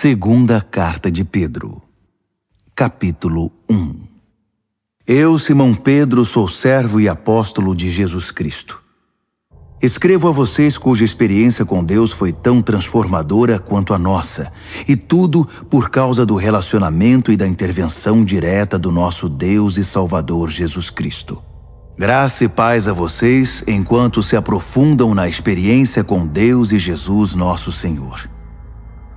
Segunda Carta de Pedro, capítulo 1. Eu, Simão Pedro, sou servo e apóstolo de Jesus Cristo. Escrevo a vocês cuja experiência com Deus foi tão transformadora quanto a nossa, e tudo por causa do relacionamento e da intervenção direta do nosso Deus e Salvador Jesus Cristo. Graça e paz a vocês enquanto se aprofundam na experiência com Deus e Jesus nosso Senhor.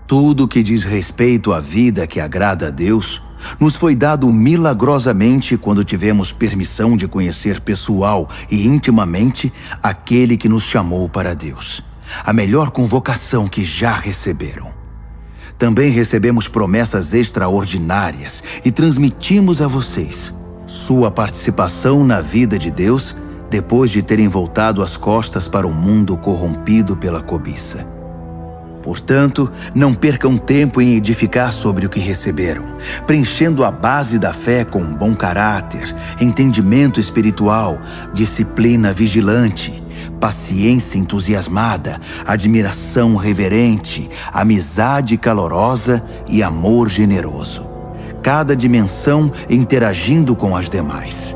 Tudo que diz respeito à vida que agrada a Deus nos foi dado milagrosamente quando tivemos permissão de conhecer pessoal e intimamente aquele que nos chamou para Deus, a melhor convocação que já receberam. Também recebemos promessas extraordinárias e transmitimos a vocês sua participação na vida de Deus depois de terem voltado as costas para o mundo corrompido pela cobiça. Portanto, não percam tempo em edificar sobre o que receberam, preenchendo a base da fé com bom caráter, entendimento espiritual, disciplina vigilante, paciência entusiasmada, admiração reverente, amizade calorosa e amor generoso. Cada dimensão interagindo com as demais.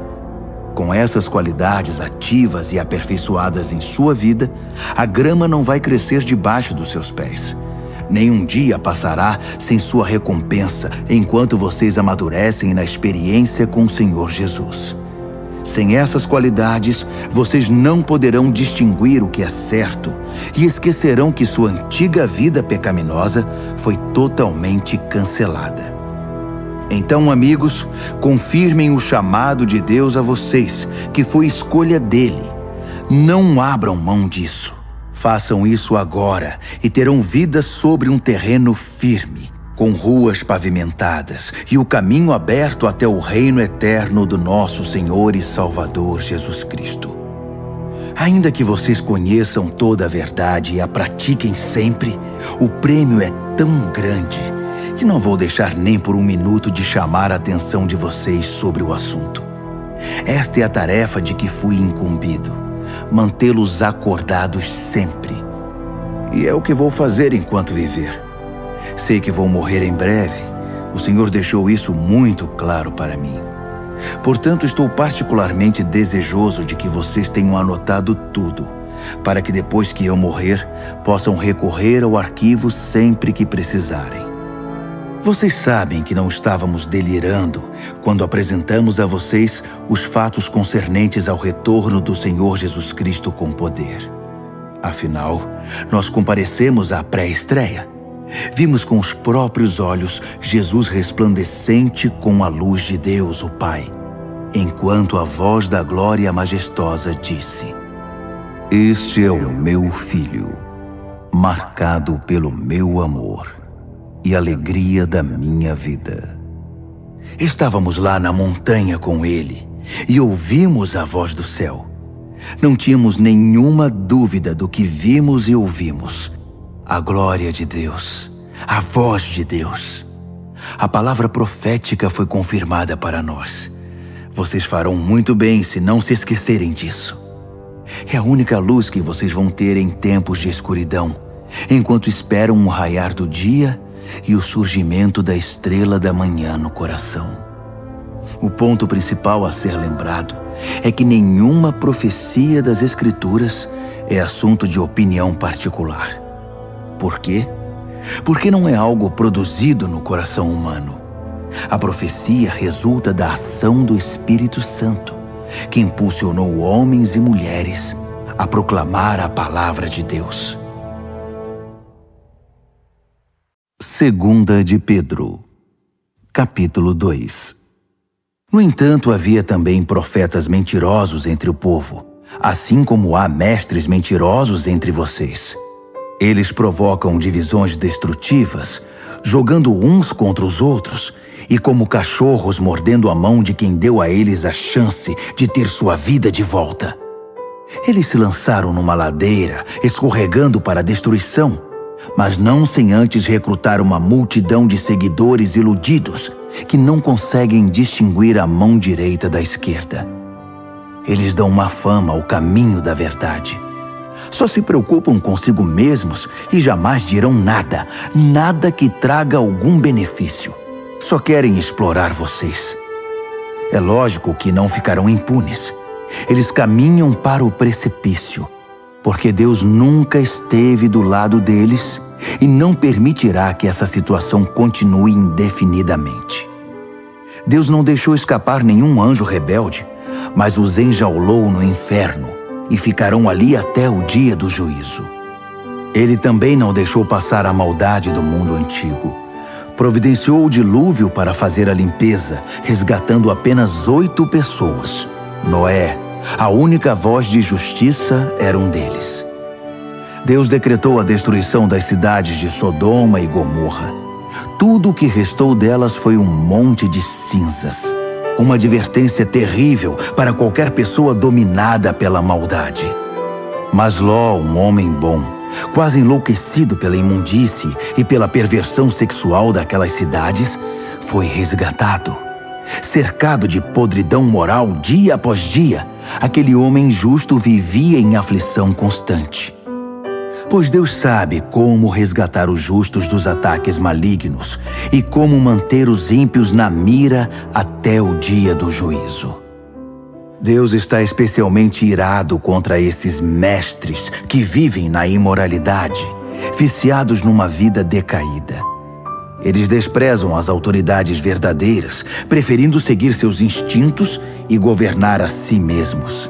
Com essas qualidades ativas e aperfeiçoadas em sua vida, a grama não vai crescer debaixo dos seus pés. Nenhum dia passará sem sua recompensa enquanto vocês amadurecem na experiência com o Senhor Jesus. Sem essas qualidades, vocês não poderão distinguir o que é certo e esquecerão que sua antiga vida pecaminosa foi totalmente cancelada. Então, amigos, confirmem o chamado de Deus a vocês, que foi escolha dele. Não abram mão disso. Façam isso agora e terão vida sobre um terreno firme, com ruas pavimentadas e o caminho aberto até o reino eterno do nosso Senhor e Salvador Jesus Cristo. Ainda que vocês conheçam toda a verdade e a pratiquem sempre, o prêmio é tão grande que não vou deixar nem por um minuto de chamar a atenção de vocês sobre o assunto. Esta é a tarefa de que fui incumbido, mantê-los acordados sempre. E é o que vou fazer enquanto viver. Sei que vou morrer em breve, o Senhor deixou isso muito claro para mim. Portanto, estou particularmente desejoso de que vocês tenham anotado tudo, para que depois que eu morrer, possam recorrer ao arquivo sempre que precisarem. Vocês sabem que não estávamos delirando quando apresentamos a vocês os fatos concernentes ao retorno do Senhor Jesus Cristo com poder. Afinal, nós comparecemos à pré-estreia. Vimos com os próprios olhos Jesus resplandecente com a luz de Deus, o Pai, enquanto a voz da glória majestosa disse: "Este é o meu Filho, marcado pelo meu amor e alegria da minha vida." Estávamos lá na montanha com ele e ouvimos a voz do céu. Não tínhamos nenhuma dúvida do que vimos e ouvimos. A glória de Deus, a voz de Deus. A palavra profética foi confirmada para nós. Vocês farão muito bem se não se esquecerem disso. É a única luz que vocês vão ter em tempos de escuridão, enquanto esperam o raiar do dia e o surgimento da estrela da manhã no coração. O ponto principal a ser lembrado é que nenhuma profecia das Escrituras é assunto de opinião particular. Por quê? Porque não é algo produzido no coração humano. A profecia resulta da ação do Espírito Santo, que impulsionou homens e mulheres a proclamar a palavra de Deus. Segunda de Pedro, capítulo 2. No entanto, havia também profetas mentirosos entre o povo, assim como há mestres mentirosos entre vocês. Eles provocam divisões destrutivas, jogando uns contra os outros, e como cachorros mordendo a mão de quem deu a eles a chance de ter sua vida de volta. Eles se lançaram numa ladeira, escorregando para a destruição, mas não sem antes recrutar uma multidão de seguidores iludidos que não conseguem distinguir a mão direita da esquerda. Eles dão má fama ao caminho da verdade. Só se preocupam consigo mesmos e jamais dirão nada, nada que traga algum benefício. Só querem explorar vocês. É lógico que não ficarão impunes. Eles caminham para o precipício, porque Deus nunca esteve do lado deles e não permitirá que essa situação continue indefinidamente. Deus não deixou escapar nenhum anjo rebelde, mas os enjaulou no inferno e ficarão ali até o dia do juízo. Ele também não deixou passar a maldade do mundo antigo. Providenciou o dilúvio para fazer a limpeza, resgatando apenas 8 pessoas. Noé, a única voz de justiça, era um deles. Deus decretou a destruição das cidades de Sodoma e Gomorra. Tudo o que restou delas foi um monte de cinzas. Uma advertência terrível para qualquer pessoa dominada pela maldade. Mas Ló, um homem bom, quase enlouquecido pela imundície e pela perversão sexual daquelas cidades, foi resgatado. Cercado de podridão moral dia após dia, aquele homem justo vivia em aflição constante. Pois Deus sabe como resgatar os justos dos ataques malignos e como manter os ímpios na mira até o dia do juízo. Deus está especialmente irado contra esses mestres que vivem na imoralidade, viciados numa vida decaída. Eles desprezam as autoridades verdadeiras, preferindo seguir seus instintos e governar a si mesmos.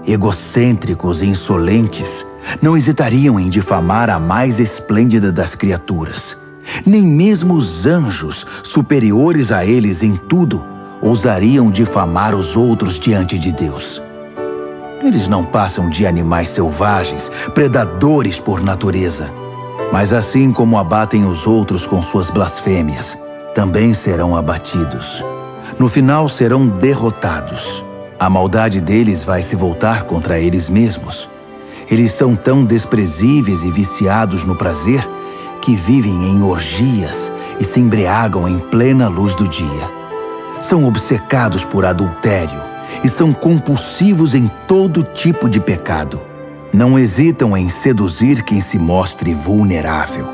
Egocêntricos e insolentes, não hesitariam em difamar a mais esplêndida das criaturas. Nem mesmo os anjos, superiores a eles em tudo, ousariam difamar os outros diante de Deus. Eles não passam de animais selvagens, predadores por natureza. Mas assim como abatem os outros com suas blasfêmias, também serão abatidos. No final serão derrotados. A maldade deles vai se voltar contra eles mesmos. Eles são tão desprezíveis e viciados no prazer que vivem em orgias e se embriagam em plena luz do dia. São obcecados por adultério e são compulsivos em todo tipo de pecado. Não hesitam em seduzir quem se mostre vulnerável.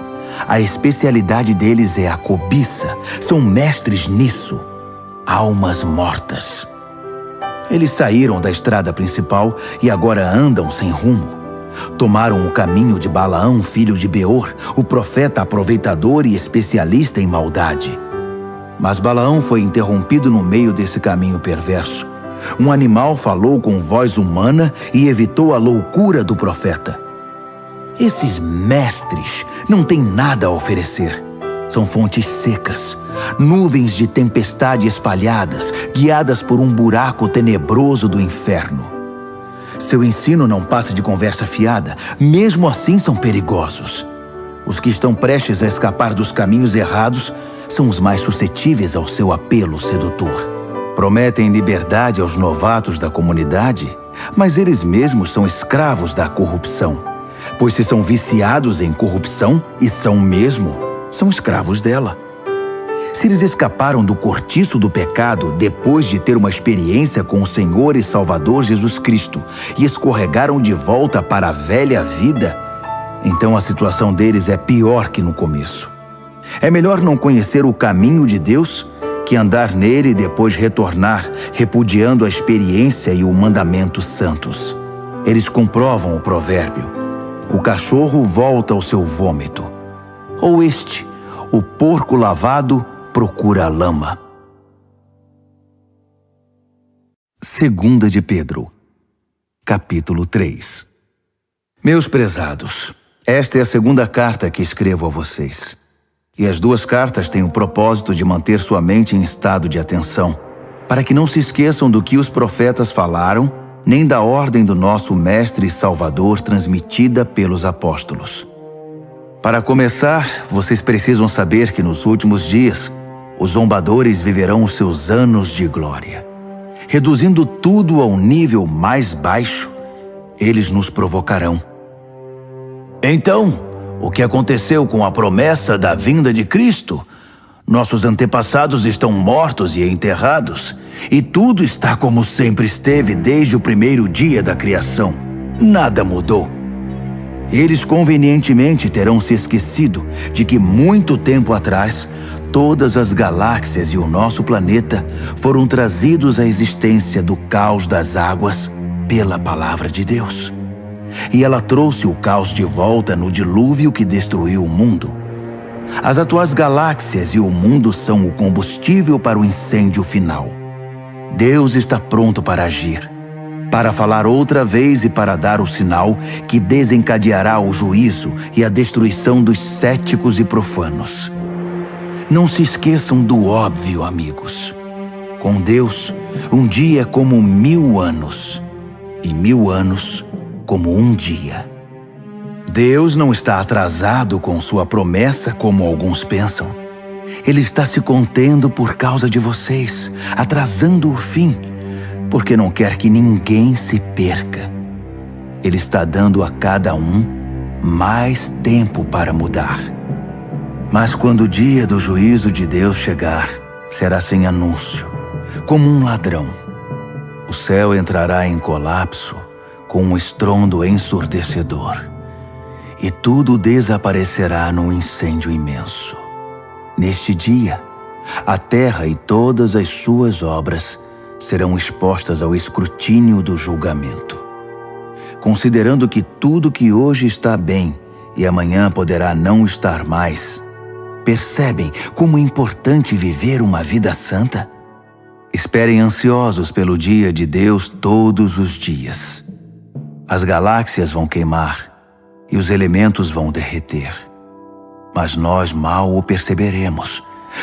A especialidade deles é a cobiça. São mestres nisso. Almas mortas. Eles saíram da estrada principal e agora andam sem rumo. Tomaram o caminho de Balaão, filho de Beor, o profeta aproveitador e especialista em maldade. Mas Balaão foi interrompido no meio desse caminho perverso. Um animal falou com voz humana e evitou a loucura do profeta. Esses mestres não têm nada a oferecer. São fontes secas, nuvens de tempestade espalhadas, guiadas por um buraco tenebroso do inferno. Seu ensino não passa de conversa fiada, mesmo assim são perigosos. Os que estão prestes a escapar dos caminhos errados são os mais suscetíveis ao seu apelo sedutor. Prometem liberdade aos novatos da comunidade, mas eles mesmos são escravos da corrupção. Pois se são viciados em corrupção, e são mesmo, são escravos dela. Se eles escaparam do cortiço do pecado depois de ter uma experiência com o Senhor e Salvador Jesus Cristo e escorregaram de volta para a velha vida, então a situação deles é pior que no começo. É melhor não conhecer o caminho de Deus que andar nele e depois retornar, repudiando a experiência e o mandamento santos. Eles comprovam o provérbio: o cachorro volta ao seu vômito. Ou o porco lavado procura a lama. 2 de Pedro, capítulo 3. Meus prezados, esta é a segunda carta que escrevo a vocês. E as duas cartas têm o propósito de manter sua mente em estado de atenção, para que não se esqueçam do que os profetas falaram, nem da ordem do nosso Mestre e Salvador transmitida pelos apóstolos. Para começar, vocês precisam saber que nos últimos dias, os zombadores viverão os seus anos de glória. Reduzindo tudo ao nível mais baixo, eles nos provocarão. Então, o que aconteceu com a promessa da vinda de Cristo? Nossos antepassados estão mortos e enterrados, e tudo está como sempre esteve desde o primeiro dia da criação. Nada mudou. Eles convenientemente terão se esquecido de que muito tempo atrás, todas as galáxias e o nosso planeta foram trazidos à existência do caos das águas pela palavra de Deus. E ela trouxe o caos de volta no dilúvio que destruiu o mundo. As atuais galáxias e o mundo são o combustível para o incêndio final. Deus está pronto para agir, para falar outra vez e para dar o sinal que desencadeará o juízo e a destruição dos céticos e profanos. Não se esqueçam do óbvio, amigos. Com Deus, um dia é como 1000 anos, e 1000 anos como um dia. Deus não está atrasado com sua promessa como alguns pensam. Ele está se contendo por causa de vocês, atrasando o fim, porque não quer que ninguém se perca. Ele está dando a cada um mais tempo para mudar. Mas quando o dia do juízo de Deus chegar, será sem anúncio, como um ladrão. O céu entrará em colapso com um estrondo ensurdecedor, e tudo desaparecerá num incêndio imenso. Neste dia, a terra e todas as suas obras serão expostas ao escrutínio do julgamento. Considerando que tudo que hoje está bem e amanhã poderá não estar mais, percebem como é importante viver uma vida santa? Esperem ansiosos pelo dia de Deus todos os dias. As galáxias vão queimar e os elementos vão derreter. Mas nós mal o perceberemos,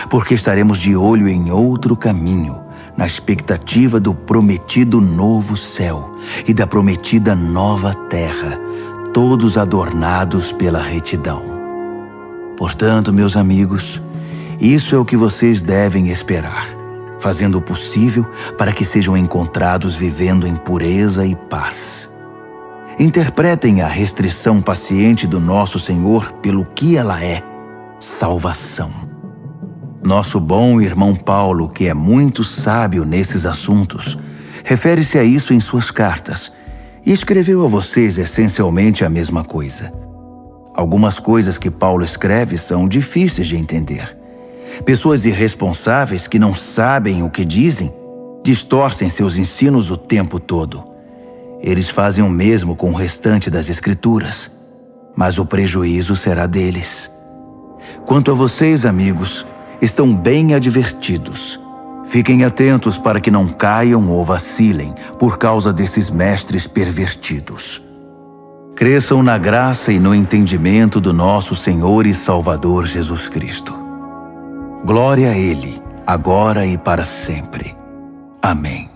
porque estaremos de olho em outro caminho, na expectativa do prometido novo céu e da prometida nova terra, todos adornados pela retidão. Portanto, meus amigos, isso é o que vocês devem esperar, fazendo o possível para que sejam encontrados vivendo em pureza e paz. Interpretem a restrição paciente do nosso Senhor pelo que ela é: salvação. Nosso bom irmão Paulo, que é muito sábio nesses assuntos, refere-se a isso em suas cartas e escreveu a vocês essencialmente a mesma coisa. Algumas coisas que Paulo escreve são difíceis de entender. Pessoas irresponsáveis que não sabem o que dizem distorcem seus ensinos o tempo todo. Eles fazem o mesmo com o restante das Escrituras, mas o prejuízo será deles. Quanto a vocês, amigos, estão bem advertidos. Fiquem atentos para que não caiam ou vacilem por causa desses mestres pervertidos. Cresçam na graça e no entendimento do nosso Senhor e Salvador Jesus Cristo. Glória a Ele, agora e para sempre. Amém.